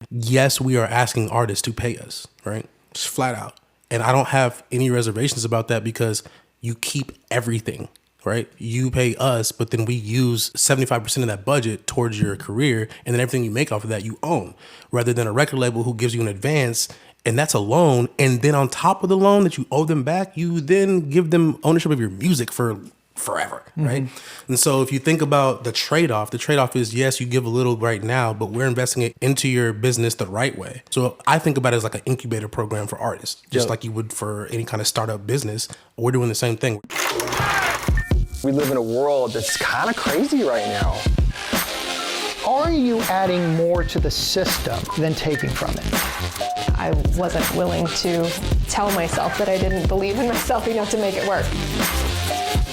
Yes, we are asking artists to pay us, right? Just flat out. And I don't have any reservations about that because you keep everything, right? You pay us, but then we use 75% of that budget towards your career, and then everything you make off of that you own, rather than a record label who gives you an advance, and that's a loan, and then on top of the loan that you owe them back, you then give them ownership of your music for forever, right? And so if you think about the trade-off is, yes, you give a little right now, but we're investing it into your business the right way. So I think about it as like an incubator program for artists, just like you would for any kind of startup business. We're doing the same thing. We live in a world that's kind of crazy right now. Are you adding more to the system than taking from it? I wasn't willing to tell myself that I didn't believe in myself enough to make it work.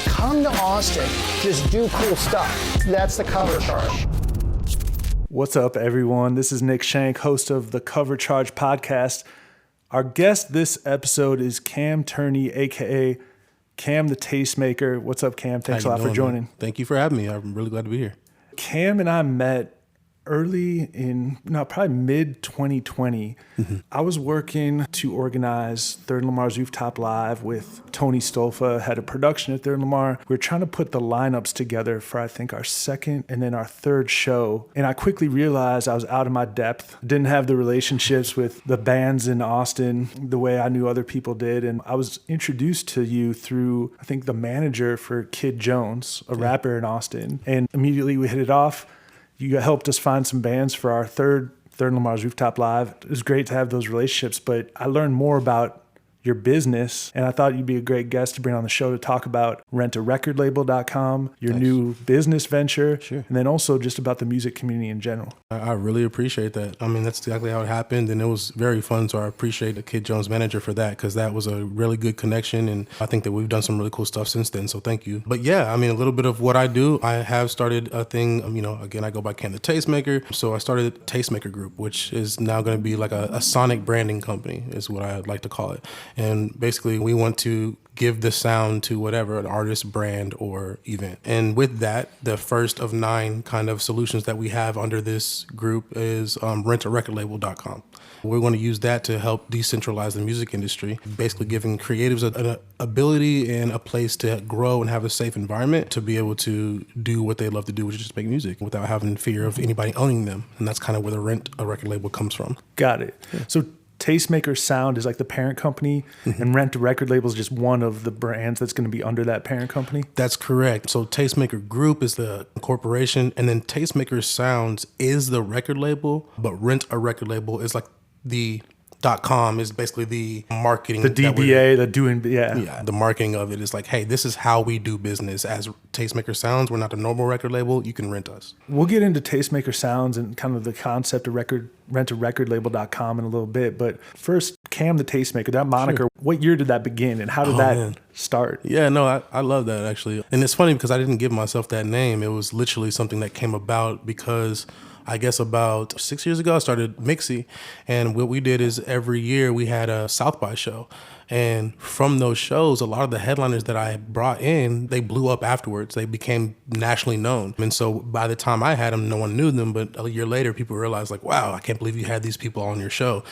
Come to Austin, just do cool stuff. That's the Cover Charge. What's up, everyone? This is Nick Shank, host of the Cover Charge podcast. Our guest this episode is Cam Turney, aka Cam The Tastemaker. What's up, Cam? Thanks a lot for joining. Man? Thank you for having me. I'm really glad to be here. Cam and I met early in, probably mid 2020. I was working to organize Third Lamar's Rooftop Live with Tony Stolfa, head of production at Third Lamar. We were trying to put the lineups together for, I think, our second and then our third show. And I quickly realized I was out of my depth, didn't have the relationships with the bands in Austin the way I knew other people did. And I was introduced to you through, I think, the manager for Kid Jones, a rapper in Austin. And immediately we hit it off. You helped us find some bands for our third Lamar's Rooftop Live. It was great to have those relationships, but I learned more about your business, and I thought you'd be a great guest to bring on the show to talk about rentarecordlabel.com, your new business venture, and then also just about the music community in general. I really appreciate that. I mean, that's exactly how it happened, and it was very fun, so I appreciate the Kid Jones manager for that, because that was a really good connection, and I think that we've done some really cool stuff since then, so thank you. But yeah, I mean, a little bit of what I do, I have started a thing, again, I go by Cam The Tastemaker, so I started Tastemaker Group, which is now going to be like a sonic branding company, is what I like to call it. And basically, we want to give the sound to whatever, an artist, brand, or event. And with that, the first of 9 kind of solutions that we have under this group is rentarecordlabel.com. We're going to use that to help decentralize the music industry, basically giving creatives an ability and a place to grow and have a safe environment to be able to do what they love to do, which is just make music without having fear of anybody owning them. And that's kind of where the Rent a Record Label comes from. Got it. Yeah. So Tastemaker Sound is like the parent company, and Rent a Record Label is just one of the brands that's going to be under that parent company? That's correct. So Tastemaker Group is the corporation, and then Tastemaker Sounds is the record label, but Rent a Record Label is like the .com is basically the marketing. The DBA, the marketing of it is like, hey, this is how we do business as Tastemaker Sounds. We're not a normal record label. You can rent us. We'll get into Tastemaker Sounds and kind of the concept of rentarecordlabel.com in a little bit. But first, Cam the Tastemaker, that moniker, What year did that begin and how did that start? Yeah, no, I love that actually. And it's funny because I didn't give myself that name. It was literally something that came about because I guess about 6 years ago, I started Mixie. And what we did is every year we had a South by show. And from those shows, a lot of the headliners that I brought in, they blew up afterwards. They became nationally known. And so by the time I had them, no one knew them. But a year later, people realized like, wow, I can't believe you had these people on your show.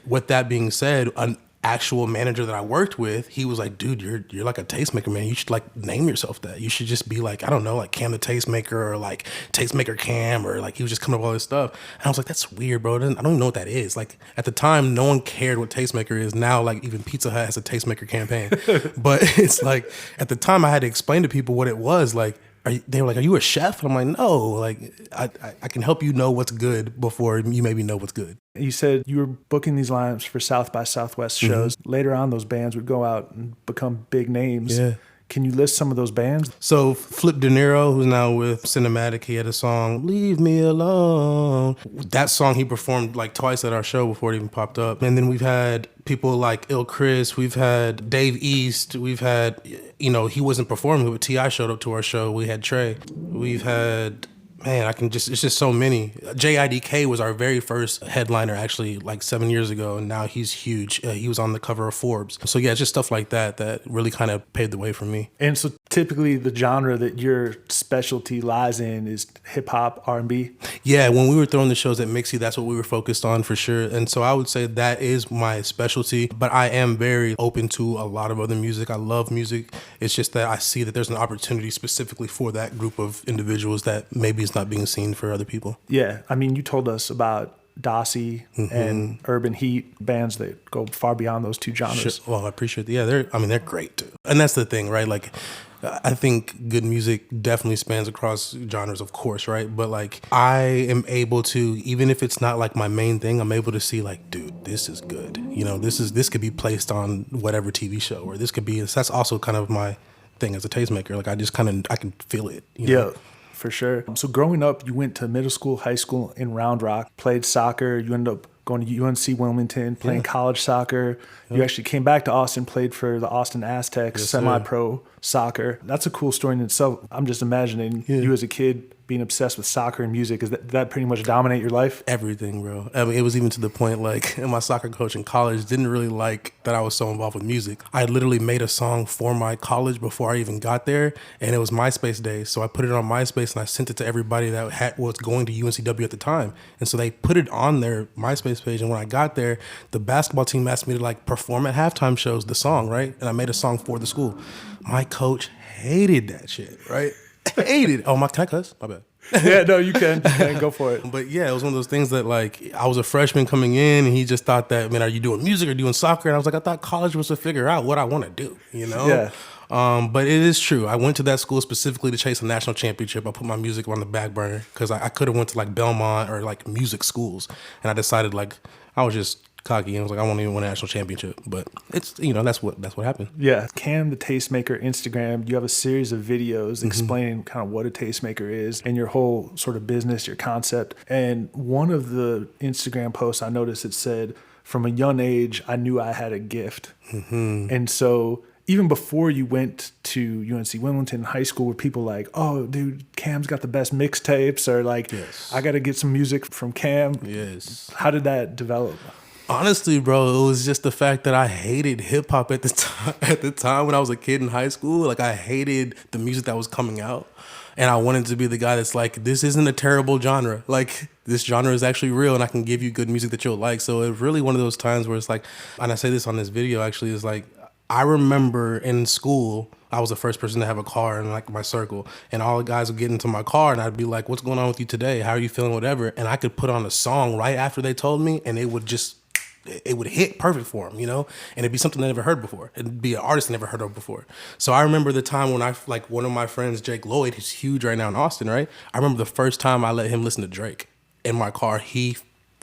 With that being said, an actual manager that I worked with, he was like, dude, you're like a tastemaker, man. You should like name yourself that. You should just be like, I don't know, like Cam the Tastemaker or like Tastemaker Cam, or like he was just coming up with all this stuff. And I was like, that's weird, bro. I don't even know what that is. Like at the time, no one cared what Tastemaker is. Now, like even Pizza Hut has a Tastemaker campaign. But it's like at the time I had to explain to people what it was. Like, they were like, are you a chef? And I'm like, no, like I can help you know what's good before you maybe know what's good. You said you were booking these lineups for South by Southwest shows. Later on, those bands would go out and become big names. Yeah. Can you list some of those bands? So Flip De Niro, who's now with Cinematic, he had a song, Leave Me Alone. That song he performed like twice at our show before it even popped up. And then we've had people like Il Chris, we've had Dave East, we've had, he wasn't performing, but T.I. showed up to our show. We had Trey. We've had, Man, it's just so many. JIDK was our very first headliner actually like 7 years ago, and now he's huge. He was on the cover of Forbes. So yeah, it's just stuff like that really kind of paved the way for me. And so typically the genre that your specialty lies in is hip hop, R&B? Yeah, when we were throwing the shows at Mixie, that's what we were focused on for sure. And so I would say that is my specialty, but I am very open to a lot of other music. I love music. It's just that I see that there's an opportunity specifically for that group of individuals that maybe is not being seen for other people. Yeah, I mean, you told us about Dossie and Urban Heat, bands that go far beyond those two genres. Sure. Well, I appreciate that. Yeah, they're great too. And that's the thing, right? Like, I think good music definitely spans across genres, of course, right? But like, I am able to, even if it's not like my main thing, I'm able to see like, dude, this is good. You know, this could be placed on whatever TV show, or this could be. That's also kind of my thing as a tastemaker. Like, I can feel it. You know? Yeah. For sure. So growing up, you went to middle school, high school in Round Rock, played soccer. You ended up going to UNC Wilmington, playing college soccer. You actually came back to Austin, played for the Austin Aztecs, semi-pro soccer. That's a cool story in itself. I'm just imagining you as a kid being obsessed with soccer and music. Is that pretty much dominate your life? Everything, bro. I mean, it was even to the point like my soccer coach in college didn't really like that I was so involved with music. I literally made a song for my college before I even got there, and it was MySpace days. So I put it on MySpace and I sent it to everybody that was going to UNCW at the time. And so they put it on their MySpace page. And when I got there, the basketball team asked me to like perform at halftime shows, the song, right? And I made a song for the school. My coach hated that shit, right? Hated. Oh, can I cuss? My bad. Yeah, no, you can. Go for it. But yeah, it was one of those things that like I was a freshman coming in, and he just thought that, man, are you doing music or doing soccer? And I was like, I thought college was to figure out what I want to do, you know? Yeah. But it is true. I went to that school specifically to chase a national championship. I put my music on the back burner because I could have went to like Belmont or like music schools, and I decided like I was just cocky and I was like, I won't even win a national championship. But it's, you know, that's what happened. Yeah. Cam The Tastemaker Instagram, you have a series of videos explaining kind of what a tastemaker is and your whole sort of business, your concept. And one of the Instagram posts I noticed, it said, from a young age, I knew I had a gift. And so even before you went to UNC Wilmington high school, were people like, oh, dude, Cam's got the best mixtapes, or like, I got to get some music from Cam? Yes. How did that develop? Honestly, bro, it was just the fact that I hated hip hop at the time. At the time when I was a kid in high school, like I hated the music that was coming out, and I wanted to be the guy that's like, this isn't a terrible genre. Like this genre is actually real, and I can give you good music that you'll like. So it's really one of those times where it's like, and I say this on this video actually, is like, I remember in school, I was the first person to have a car in like my circle, and all the guys would get into my car and I'd be like, what's going on with you today? How are you feeling? Whatever. And I could put on a song right after they told me, and it would hit perfect for them, you know? And it'd be something I never heard before. It'd be an artist I never heard of before. So I remember the time when one of my friends, Jake Lloyd, who's huge right now in Austin, right? I remember the first time I let him listen to Drake in my car, he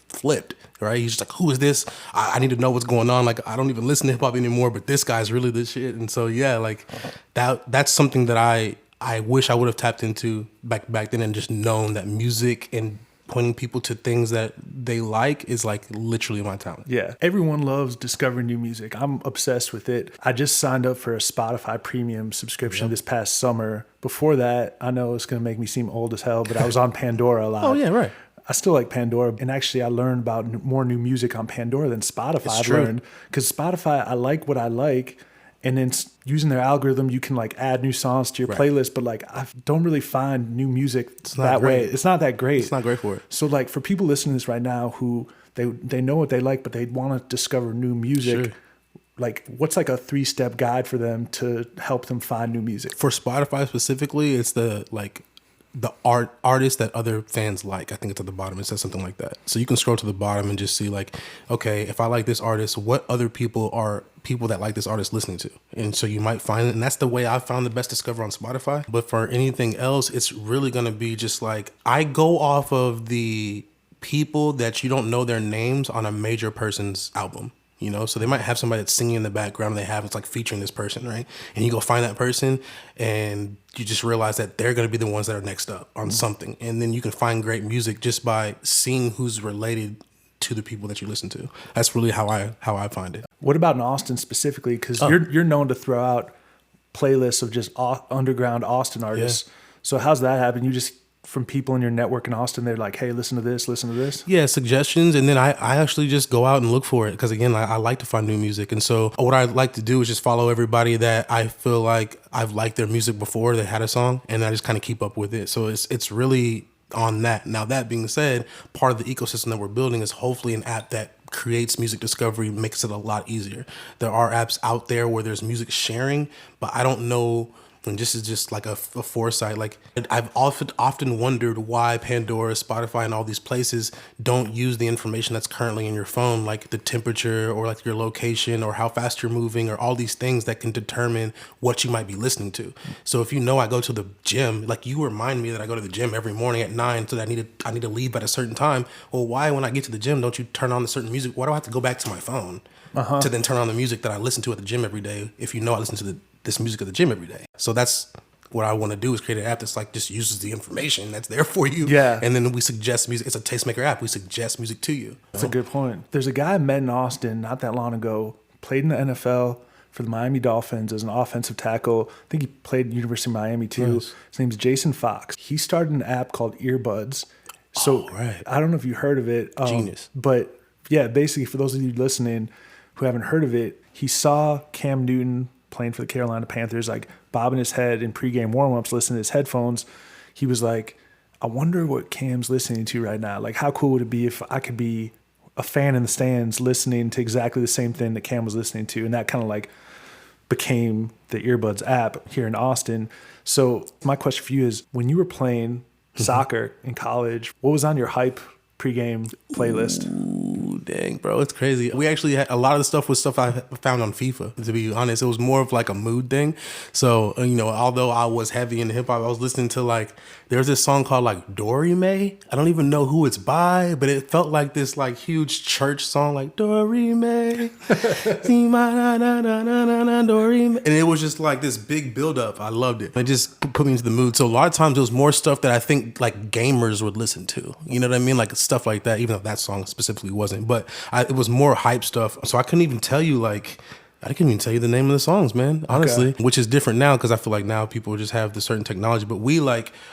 flipped, right? He's just like, who is this? I need to know what's going on. Like, I don't even listen to hip hop anymore, but this guy's really the shit. And so, yeah, like that's something that I wish I would have tapped into back then and just known that music and pointing people to things that they like is like literally my talent. Yeah. Everyone loves discovering new music. I'm obsessed with it. I just signed up for a Spotify premium subscription this past summer. Before that, I know it's going to make me seem old as hell, but I was on Pandora a lot. Oh, yeah, right. I still like Pandora. And actually, I learned about more new music on Pandora than Spotify. I've learned. Because Spotify, I like what I like. And then using their algorithm, you can like add new songs to your playlist, but like I don't really find new music that way. It's not that great. It's not great for it. So like for people listening to this right now who they know what they like, but they want to discover new music, like what's like a 3-step guide for them to help them find new music? For Spotify specifically, it's the artist that other fans like. I think it's at the bottom. It says something like that. So you can scroll to the bottom and just see like, okay, if I like this artist, what other people that like this artist listening to? And so you might find it. And that's the way I found the best discover on Spotify. But for anything else, it's really going to be just like, I go off of the people that you don't know their names on a major person's album. You know, so they might have somebody that's singing in the background and it's like featuring this person, right? And you go find that person and you just realize that they're going to be the ones that are next up on something. And then you can find great music just by seeing who's related to the people that you listen to. That's really how I find it. What about in Austin specifically? Because you're known to throw out playlists of just underground Austin artists. Yeah. So how's that happen? You just from people in your network in Austin? They're like, hey, listen to this, listen to this. Yeah, suggestions, and then I actually just go out and look for it because again, I like to find new music, and so what I like to do is just follow everybody that I feel like I've liked their music before they had a song, and I just kind of keep up with it. So it's really on that. Now that being said, part of the ecosystem that we're building is hopefully an app that creates music discovery, makes it a lot easier. There are apps out there where there's music sharing, but I don't know. And this is just like a foresight. Like I've often wondered why Pandora, Spotify, and all these places don't use the information that's currently in your phone, like the temperature or like your location or how fast you're moving or all these things that can determine what you might be listening to. So if you know I go to the gym, like you remind me that I go to the gym every morning at 9, so that I need to leave at a certain time. Well, why when I get to the gym don't you turn on the certain music? Why do I have to go back to my phone to then turn on the music that I listen to at the gym every day if you know I listen to this music at the gym every day? So that's what I want to do, is create an app that's like just uses the information that's there for you. Yeah. And then we suggest music. It's a Tastemaker app. We suggest music to you. That's a good point. There's a guy I met in Austin not that long ago, played in the NFL for the Miami Dolphins as an offensive tackle. I think he played at University of Miami too. Nice. His name's Jason Fox. He started an app called Earbuds. So right. I don't know if you heard of it. Genius. But yeah, basically for those of you listening who haven't heard of it, he saw Cam Newton playing for the Carolina Panthers, like bobbing his head in pregame warmups, listening to his headphones. He was like, I wonder what Cam's listening to right now. Like, how cool would it be if I could be a fan in the stands listening to exactly the same thing that Cam was listening to? And that kind of like became the Earbuds app here in Austin. So my question for you is, when you were playing soccer in college, what was on your hype pregame playlist? Ooh, dang, bro, it's crazy. We actually had a lot of the stuff was stuff I found on FIFA, to be honest. It was more of like a mood thing. So, although I was heavy in hip hop, I was listening to like, there's this song called like Dory May. I don't even know who it's by, but it felt like this like huge church song, like Dory May. Dory May. And it was just like this big buildup. I loved it. It just put me into the mood. So a lot of times it was more stuff that I think like gamers would listen to. You know what I mean? Like stuff like that, even though that song specifically wasn't. But it was more hype stuff. So I couldn't even tell you the name of the songs, man, honestly, which is different now because I feel like now people just have the certain technology. But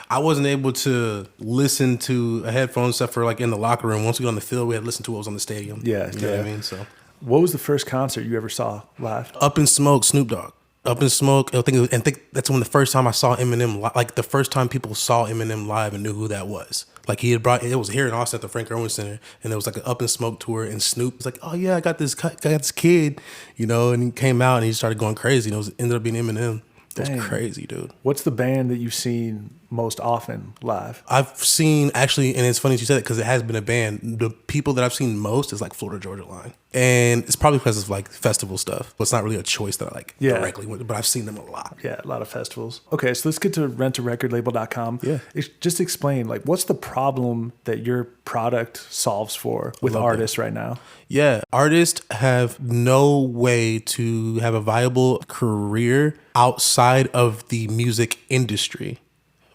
I wasn't able to listen to a headphone stuff for like in the locker room. Once we got on the field, we had to listen to what was on the stadium. Yeah. You know what I mean? So, what was the first concert you ever saw live? Up in Smoke, Snoop Dogg. Up in Smoke, I think that's when the first time I saw Eminem, like the first time people saw Eminem live and knew who that was. Like he had it was here in Austin at the Frank Irwin Center, and it was like an Up in Smoke tour, and Snoop was like, oh yeah, I got this kid, and he came out and he started going crazy, and ended up being Eminem. It was crazy, dude. What's the band that you've seen most often live? I've seen, actually, and it's funny you said it because it has been a band. The people that I've seen most is like Florida Georgia Line. And it's probably because of like festival stuff. But it's not really a choice that I like directly with, but I've seen them a lot. Yeah, a lot of festivals. Okay, so let's get to rentarecordlabel.com. Yeah. Just explain, like, what's the problem that your product solves for with artists right now? Yeah, artists have no way to have a viable career outside of the music industry.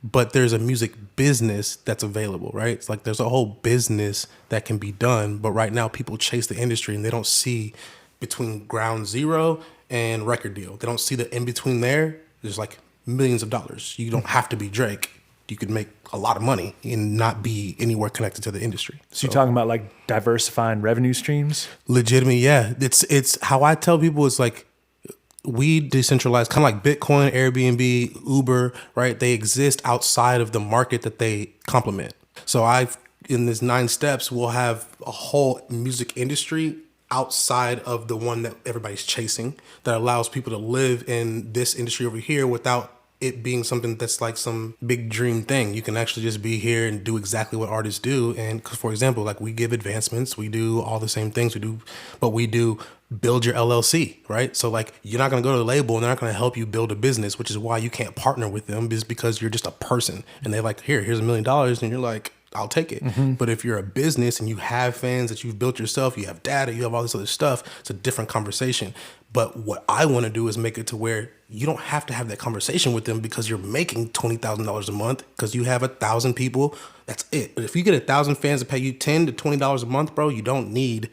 But there's a music business that's available, right? It's like there's a whole business that can be done. But right now people chase the industry and they don't see between ground zero and record deal. They don't see the in between there. There's like millions of dollars. You don't have to be Drake. You could make a lot of money and not be anywhere connected to the industry. So you're talking about like diversifying revenue streams? Legitimately, yeah. It's how I tell people, it's like, we decentralize, kind of like Bitcoin, Airbnb, Uber, right? They exist outside of the market that they complement. So in this 9 steps, we'll have a whole music industry outside of the one that everybody's chasing that allows people to live in this industry over here without it being something that's like some big dream thing. You can actually just be here and do exactly what artists do. And for example, like we give advancements, we do all the same things but we do build your LLC, right? So like you're not gonna go to the label and they're not gonna help you build a business, which is why you can't partner with them, is because you're just a person and they're like, here's $1 million, and you're like, I'll take it. Mm-hmm. But if you're a business and you have fans that you've built yourself, you have data, you have all this other stuff, it's a different conversation. But what I want to do is make it to where you don't have to have that conversation with them because you're making $20,000 a month because you have 1,000 people. That's it. But if you get 1,000 fans to pay you $10 to $20 a month, bro, you don't need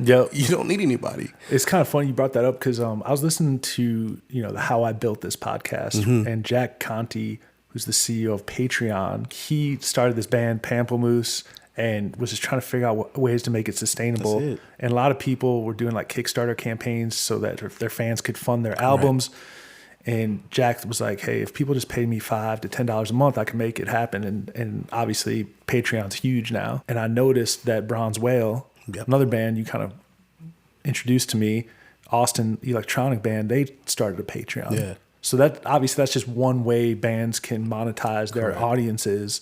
you don't need anybody. It's kind of funny you brought that up because I was listening to the How I Built This podcast, and Jack Conte who's the CEO of Patreon. He started this band, Pamplemousse, and was just trying to figure out ways to make it sustainable. That's it. And a lot of people were doing like Kickstarter campaigns so that their fans could fund their albums. Right. And Jack was like, hey, if people just pay me $5 to $10 a month, I can make it happen. And obviously Patreon's huge now. And I noticed that Bronze Whale, another band you kind of introduced to me, Austin electronic band, they started a Patreon. Yeah. So that obviously that's just one way bands can monetize their audiences.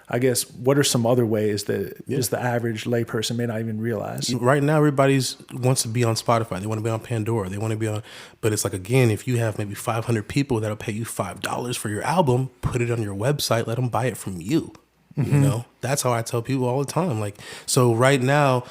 I guess, what are some other ways that just the average layperson may not even realize? Right now, everybody's wants to be on Spotify. They want to be on Pandora. They want to be on, but it's like, again, if you have maybe 500 people that'll pay you $5 for your album, put it on your website, let them buy it from you. You know, that's how I tell people all the time. Like, so right now,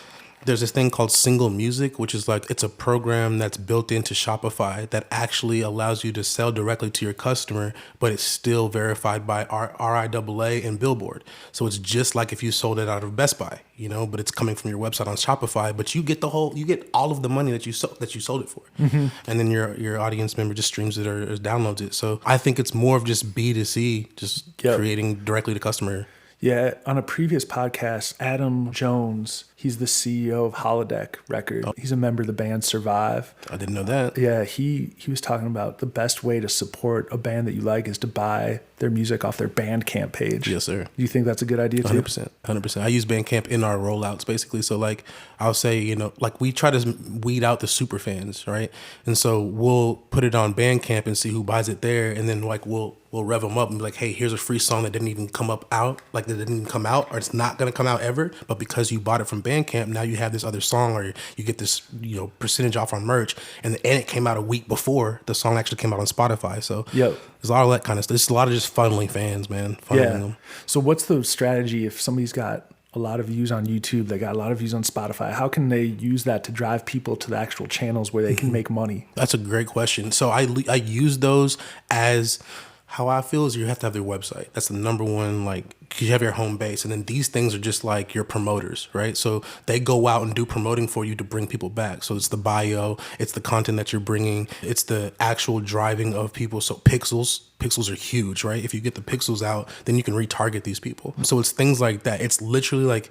there's this thing called Single Music, which is like, it's a program that's built into Shopify that actually allows you to sell directly to your customer, but it's still verified by RIAA and Billboard. So it's just like if you sold it out of Best Buy, you know, but it's coming from your website on Shopify, but you get you get all of the money that you sold it for. And then your audience member just streams it or downloads it. So I think it's more of just B2C, just creating directly to customer. Yeah, on a previous podcast, Adam Jones, he's the CEO of Holodeck Record. He's a member of the band Survive. I didn't know that. Yeah, he was talking about the best way to support a band that you like is to buy their music off their Bandcamp page. Yes, sir. Do you think that's a good idea too? 100%. I use Bandcamp in our rollouts, basically. So like, I'll say, you know, like we try to weed out the super fans, right? And so we'll put it on Bandcamp and see who buys it there. And then like, we'll rev them up and be like, hey, here's a free song that didn't even come out, like that didn't even come out, or it's not going to come out ever. But because you bought it from Bandcamp, now you have this other song, or you get this, you know, percentage off on merch. And it came out a week before the song actually came out on Spotify. So there's a lot of that kind of stuff. There's a lot of just funneling fans, man. Funneling them. So what's the strategy if somebody's got a lot of views on YouTube, they got a lot of views on Spotify? How can they use that to drive people to the actual channels where they can make money? That's a great question. So I use those as... How I feel is you have to have their website. That's the number one, like, because you have your home base. And then these things are just like your promoters, right? So they go out and do promoting for you to bring people back. So it's the bio, it's the content that you're bringing, it's the actual driving of people. So pixels are huge, right? If you get the pixels out, then you can retarget these people. So it's things like that. It's literally like,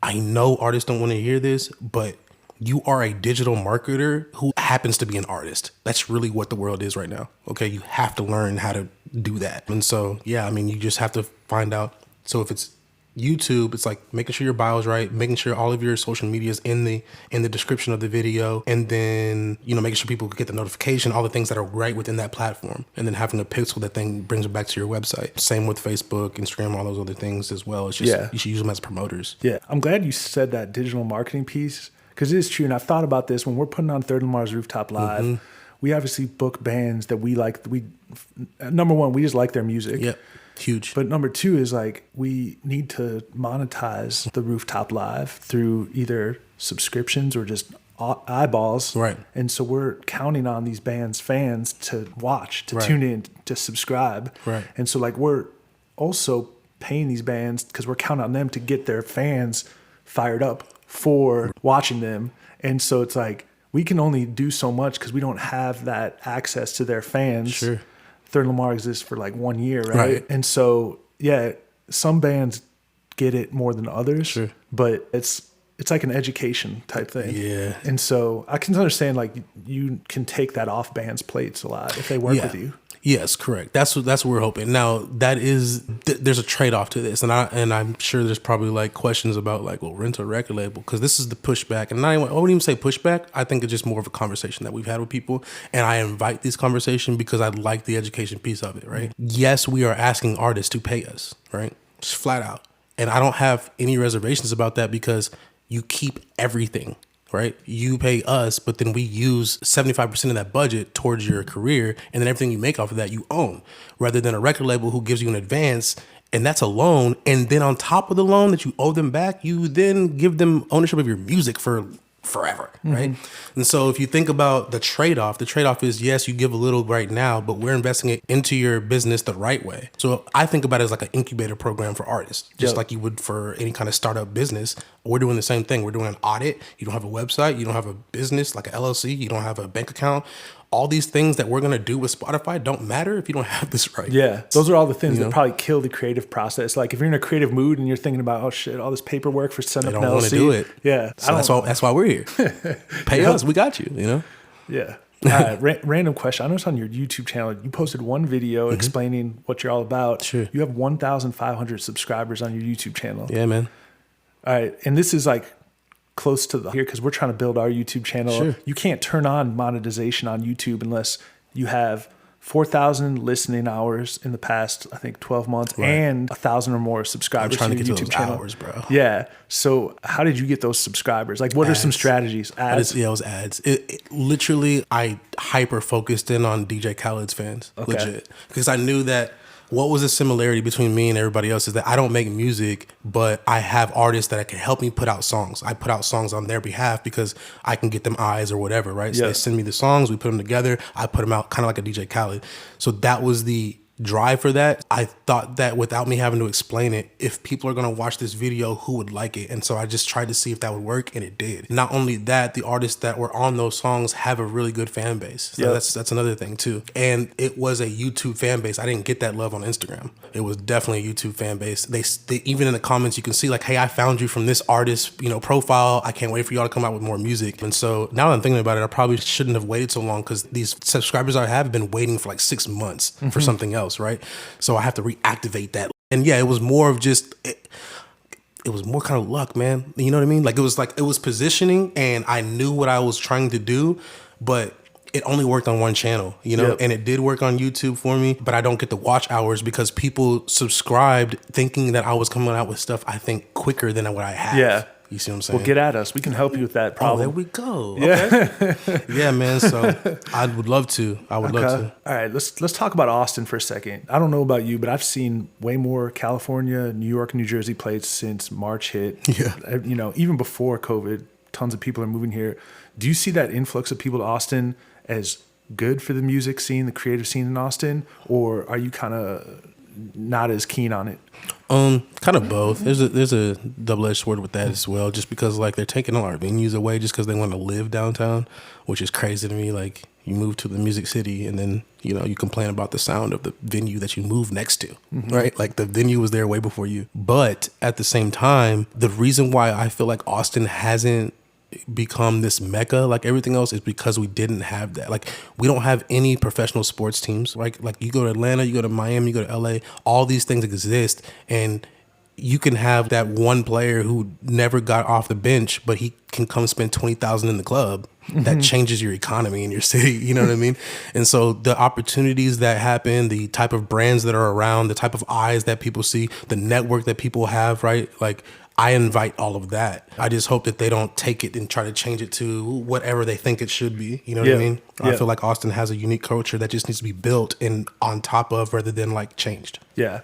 I know artists don't want to hear this, but you are a digital marketer who happens to be an artist. That's really what the world is right now. Okay, you have to learn how to do that. And so, yeah, I mean, you just have to find out. So if it's YouTube, it's like making sure your bio is right, making sure all of your social media is in the description of the video, and then, you know, making sure people get the notification, all the things that are right within that platform, and then having a pixel that thing brings it back to your website. Same with Facebook, Instagram, all those other things as well. It's just you should use them as promoters. Yeah, I'm glad you said that digital marketing piece. Because it is true, and I've thought about this when we're putting on Third Lamar's Rooftop Live. We obviously book bands that we like. Number one, we just like their music. Yeah, huge. But number two is like we need to monetize the Rooftop Live through either subscriptions or just eyeballs. Right. And so we're counting on these bands' fans to watch, to tune in, to subscribe. Right. And so like we're also paying these bands because we're counting on them to get their fans fired up for watching them. And so it's like we can only do so much because we don't have that access to their fans. Sure. Third Lamar exists for like 1 year, right? And so some bands get it more than others, but it's like an education type thing. Yeah. And so I can understand like you can take that off bands' plates a lot if they work with you. Yes, correct. That's what we're hoping. Now that is there's a trade-off to this, and I'm sure there's probably like questions about like, well, rent a record label, because this is the pushback, and I wouldn't even say pushback. I think it's just more of a conversation that we've had with people, and I invite this conversation because I like the education piece of it. Right? Yes, we are asking artists to pay us, right? Just flat out, and I don't have any reservations about that because you keep everything. Right? You pay us, but then we use 75% of that budget towards your career, and then everything you make off of that you own, rather than a record label who gives you an advance, and that's a loan, and then on top of the loan that you owe them back, you then give them ownership of your music for forever, right? And so if you think about the trade-off is, yes, you give a little right now, but we're investing it into your business the right way. So I think about it as like an incubator program for artists, just like you would for any kind of startup business. We're doing the same thing. We're doing an audit. You don't have a website. You don't have a business like an LLC. You don't have a bank account. all these things that we're going to do with Spotify don't matter if you don't have this right. Yeah, those are all the things You know? that probably kill the creative process. Like if you're in a creative mood and you're thinking about, oh shit, all this paperwork for sending They up don't an want LC. to do it. Yeah, So that's why we're here. Pay us. We got you, you know? Yeah. Random question. I noticed on your YouTube channel, you posted one video explaining what you're all about. Sure. You have 1,500 subscribers on your YouTube channel. Yeah, man. All right. And this is like close to the here because we're trying to build our YouTube channel. Sure. You can't turn on monetization on YouTube unless you have 4,000 listening hours in the past, I think, 12 months and 1,000 or more subscribers trying to to your get to YouTube those channel. hours, bro. Yeah. So how did you get those subscribers? Like, what are some Ads. strategies? Ads. It was ads. It literally, I hyper focused in on DJ Khaled's fans, legit, because I knew that what was the similarity between me and everybody else is that I don't make music, but I have artists that can help me put out songs. I put out songs on their behalf because I can get them eyes or whatever, right? So Yeah. they send me the songs, we put them together, I put them out kind of like a DJ Khaled. So that was the drive for that. I thought that without me having to explain it, if people are going to watch this video, who would like it? And so I just tried to see if that would work, and it did. Not only that, the artists that were on those songs have a really good fan base. So that's another thing too. And it was a YouTube fan base. I didn't get that love on Instagram. It was definitely a YouTube fan base. They even in the comments you can see like, hey, I found you from this artist, profile. I can't wait for y'all to come out with more music. And so now that I'm thinking about it, I probably shouldn't have waited so long because these subscribers I have been waiting for like 6 months for something else. Right. So I have to reactivate that. And yeah, it was more of just, it was more kind of luck, man. You know what I mean? Like it was positioning and I knew what I was trying to do, but it only worked on one channel, Yep. and it did work on YouTube for me, but I don't get the watch hours because people subscribed thinking that I was coming out with stuff, I think, quicker than what I have. Yeah. You see what I'm saying? Well, get at us. We can help you with that problem. Oh, there we go. Okay. Yeah, man. So I would love to. I would love to. All right, let's talk about Austin for a second. I don't know about you, but I've seen way more California, New York, New Jersey plates since March hit. Yeah. Even before COVID, tons of people are moving here. Do you see that influx of people to Austin as good for the music scene, the creative scene in Austin, or are you kind of not as keen on it? Kind of both. There's a double-edged sword with that as well, just because like they're taking all our venues away just because they want to live downtown, which is crazy to me. Like you move to the music city and then you complain about the sound of the venue that you move next to, right? Like the venue was there way before you. But at the same time, the reason why I feel like Austin hasn't become this mecca like everything else is because we didn't have that. Like we don't have any professional sports teams, right? Like you go to Atlanta, you go to Miami, you go to LA, all these things exist, and you can have that one player who never got off the bench, but he can come spend $20,000 in the club. That changes your economy in your city. You know what I mean? And so the opportunities that happen, the type of brands that are around, the type of eyes that people see, the network that people have, right? Like I invite all of that. I just hope that they don't take it and try to change it to whatever they think it should be. You know what I mean? Yeah. I feel like Austin has a unique culture that just needs to be built and on top of rather than like changed. Yeah.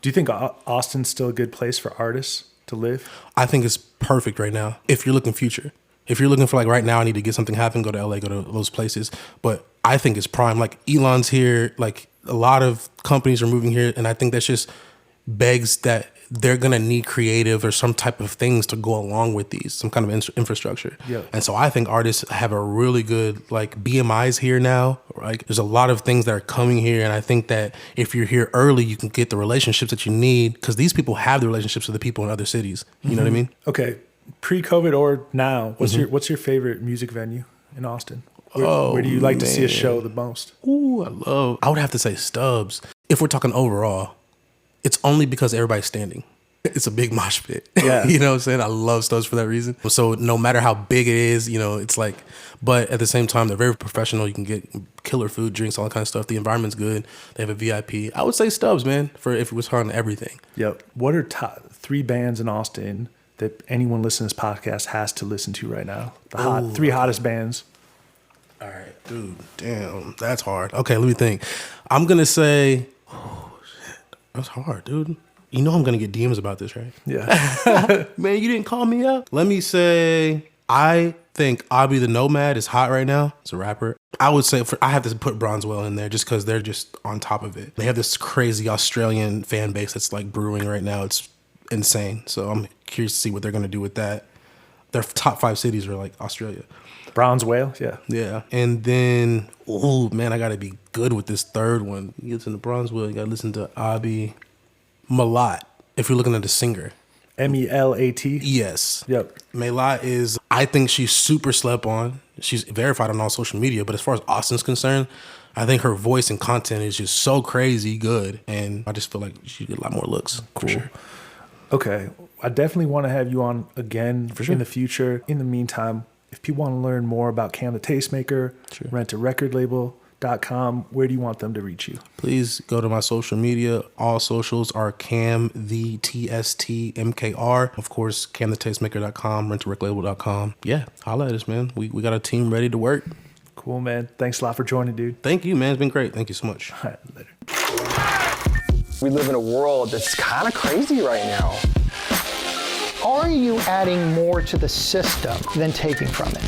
Do you think Austin's still a good place for artists to live? I think it's perfect right now if you're looking future. If you're looking for like right now, I need to get something happen, go to LA, go to those places. But I think it's prime. Like Elon's here, like a lot of companies are moving here. And I think that's just begs that they're going to need creative or some type of things to go along with these, some kind of infrastructure. Yeah. And so I think artists have a really good, like BMIs here now, right? There's a lot of things that are coming here. And I think that if you're here early, you can get the relationships that you need because these people have the relationships with the people in other cities. You know what I mean? Okay. Pre-COVID or now, what's your favorite music venue in Austin? Where do you like to see a show the most? Ooh, I would have to say Stubbs. If we're talking overall, it's only because everybody's standing. It's a big mosh pit. Yeah. You know what I'm saying? I love Stubbs for that reason. So no matter how big it is, it's like, but at the same time, they're very professional. You can get killer food, drinks, all that kind of stuff. The environment's good. They have a VIP. I would say Stubbs, man, for if it was on everything. Yep. What are top 3 bands in Austin that anyone listening to this podcast has to listen to right now? The 3 hottest bands. All right, dude. Damn, that's hard. Okay, let me think. I'm going to say, shit, that's hard, dude. You know I'm going to get DMs about this, right? Yeah. Man, you didn't call me up. Let me say, I think Abi the Nomad is hot right now. It's a rapper. I would say I have to put Bronzewell in there just because they're just on top of it. They have this crazy Australian fan base that's like brewing right now. It's insane. So I'm curious to see what they're going to do with that. their top 5 cities are like Australia. Bronze whale, yeah. Yeah. And then, oh man, I got to be good with this third one. You get to the bronze whale, you got to listen to Abi Malat, if you're looking at the singer. Melat. Yes. Yep. Malat is, I think she's super slept on. She's verified on all social media, but as far as Austin's concerned, I think her voice and content is just so crazy good. And I just feel like she get a lot more looks. For sure. Okay. I definitely want to have you on again sure. in the future. In the meantime, if people want to learn more about Cam The Tastemaker, Sure. rentarecordlabel.com, where do you want them to reach you? Please go to my social media. All socials are Cam The Tastemaker. Of course, camthetastemaker.com, rentarecordlabel.com. Yeah, holla at us, man. We got a team ready to work. Cool, man. Thanks a lot for joining, dude. Thank you, man. It's been great. Thank you so much. All right, later. We live in a world that's kind of crazy right now. Are you adding more to the system than taking from it?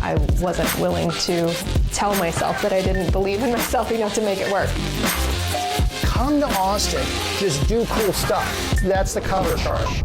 I wasn't willing to tell myself that I didn't believe in myself enough to make it work. Come to Austin, just do cool stuff. That's the cover charge.